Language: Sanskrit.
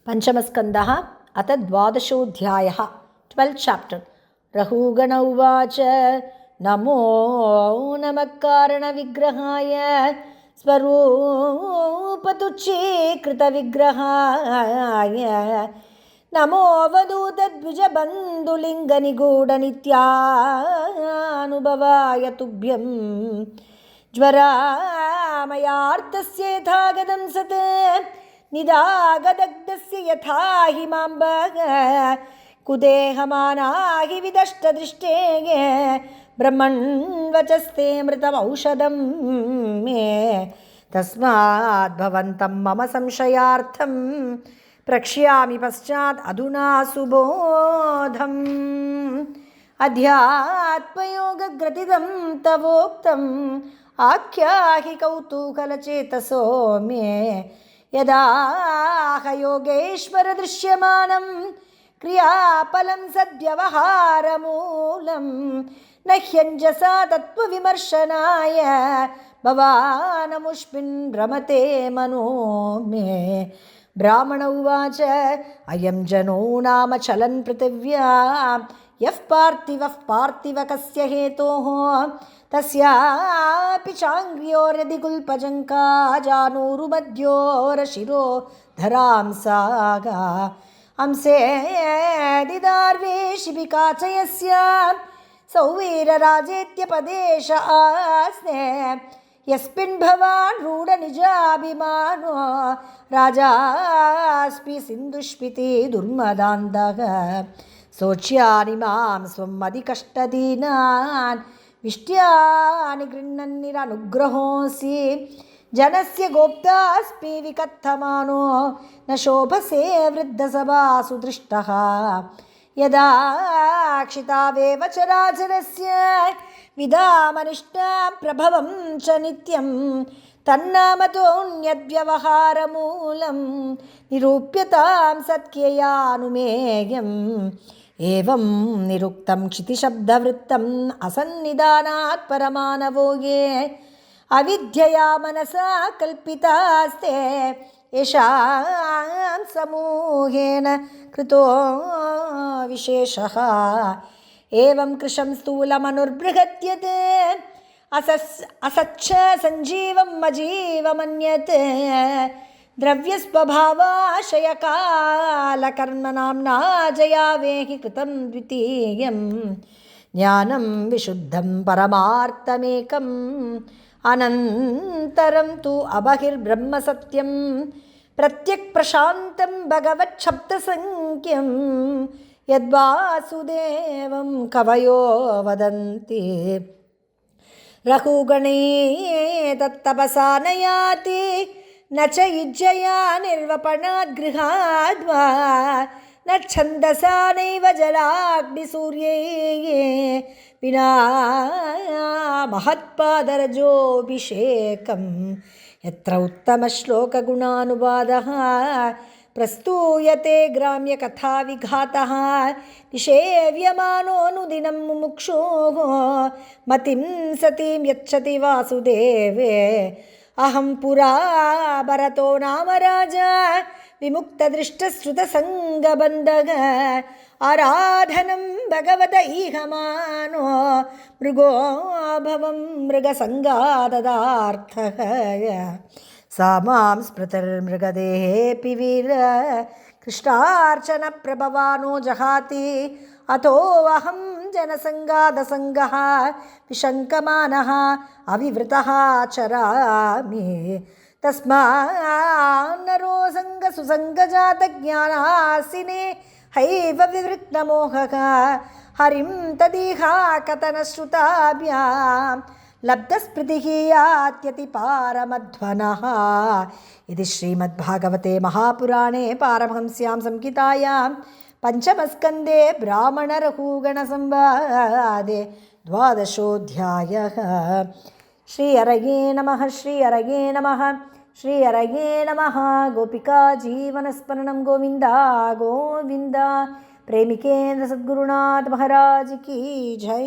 पञ्चमस्कन्धः अथ 12ोऽध्यायः 12th chapter. रघुगण उवाच नमो नमः कारणविग्रहाय स्वरूपतुच्छीकृतविग्रहाय नमो वदूतद्विजबन्धुलिङ्गनिगूढनित्यानुभवाय तुभ्यं ज्वरामयार्तस्य यथागतं सत् निदागदग्धस्य यथा हिमाम्बः कुदेहमाना हि विदष्टदृष्टे ब्रह्मण्वचस्ते मृतमौषधं मे तस्मात् भवन्तं मम संशयार्थं प्रक्ष्यामि पश्चात् अधुना सुबोधम् अध्यात्मयोगग्रथितं तवोक्तम् आख्याहि कौतूहलचेतसो मे यदा योगेश्वर दृश्यमानं क्रियाफलं सद्व्यवहारमूलं न ह्यञ्जसा तत्त्वविमर्शनाय भवानमुष्मिन् भ्रमते मनो मे ब्राह्मण उवाच अयं जनो नाम चलन् पृथिव्यां यः पार्थिवः पार्थिवकस्य हेतोः तस्यापि चाङ्ग्र्योर्यदि कुल्पजङ्का जानूरुमध्योरशिरो धरांसागा हंसेदिदार्वे शिबिकाचयस्य सौवीरराजेत्यपदेश आस्ते यस्मिन् भवान् रूढनिजाभिमानो राजास्पि सिन्धुष्पिति दुर्मदान्तः सोच्यानि मां स्वम् अधिकष्टदीनान् विष्ट्यानि गृह्णन्निरनुग्रहोऽसि जनस्य गोप्तास्मि विकथमानो न शोभसे वृद्धसभासु दृष्टः यदा क्षितावेव चराचरस्य विदामनिष्टां प्रभवं च नित्यं तन्नामतोऽन्यद्व्यवहारमूलं निरूप्यतां सत्क्रियानुमेयम् एवं निरुक्तं क्षितिशब्दवृत्तम् असन्निधानात् परमानवो ये अविद्यया मनसा कल्पितास्ते येषां समूहेन कृतो विशेषः एवं कृशं स्थूलमनुर्बृहत्यते असच्छ सञ्जीवम् अजीवमन्यते द्रव्यस्वभावाशयकालकर्मनाम्ना जयावेहि कृतं द्वितीयं ज्ञानं विशुद्धं परमार्थमेकम् अनन्तरं तु अबहिर्ब्रह्मसत्यं प्रत्यक्प्रशान्तं भगवच्छब्दसङ्ख्यं यद्वासुदेवं कवयो वदन्ति रघुगणे तत्तपसा न याति न च युज्यया निर्वपणात् गृहाद्वा न छन्दसा नैव जलाग्निसूर्ये विना महत्पादरजोऽभिषेकं यत्र उत्तमश्लोकगुणानुवादः प्रस्तूयते ग्राम्यकथाविघातः निषेव्यमानोऽनुदिनं मुमुक्षोः मतिं सतीं यच्छति वासुदेवे अहं पुरा भरतो नाम राजा विमुक्तदृष्टश्रुतसङ्गबन्धः आराधनं भगवत ईहमानो मृगो भवं मृगसङ्गाददार्थः सा मां स्मृतिर्मृगदेहेऽपि वीर कृष्णार्चनप्रभवानो जहाति अतो अहं जनसङ्गादसङ्गः विशङ्कमानः अविवृतः चरामि तस्मान्नरो सङ्गसुसङ्गजातज्ञानासिने हैव विवृक्नमोहः हरिं तदिहा कथनश्रुताभ्यां लब्धस्मृतिः यात्यतिपारमध्वनः इति श्रीमद्भागवते महापुराणे पारमहंस्यां संहितायां पञ्चमस्कन्धे ब्राह्मणरघुगणसंवादे 12ोऽध्यायः श्रीहरये नमः श्रीहरये नमः श्रीहरये नमः गोपिका जीवनस्मरणं गोविन्द गोविन्द प्रेमिकेन्द्र सद्गुरुनाथ महाराज की जय।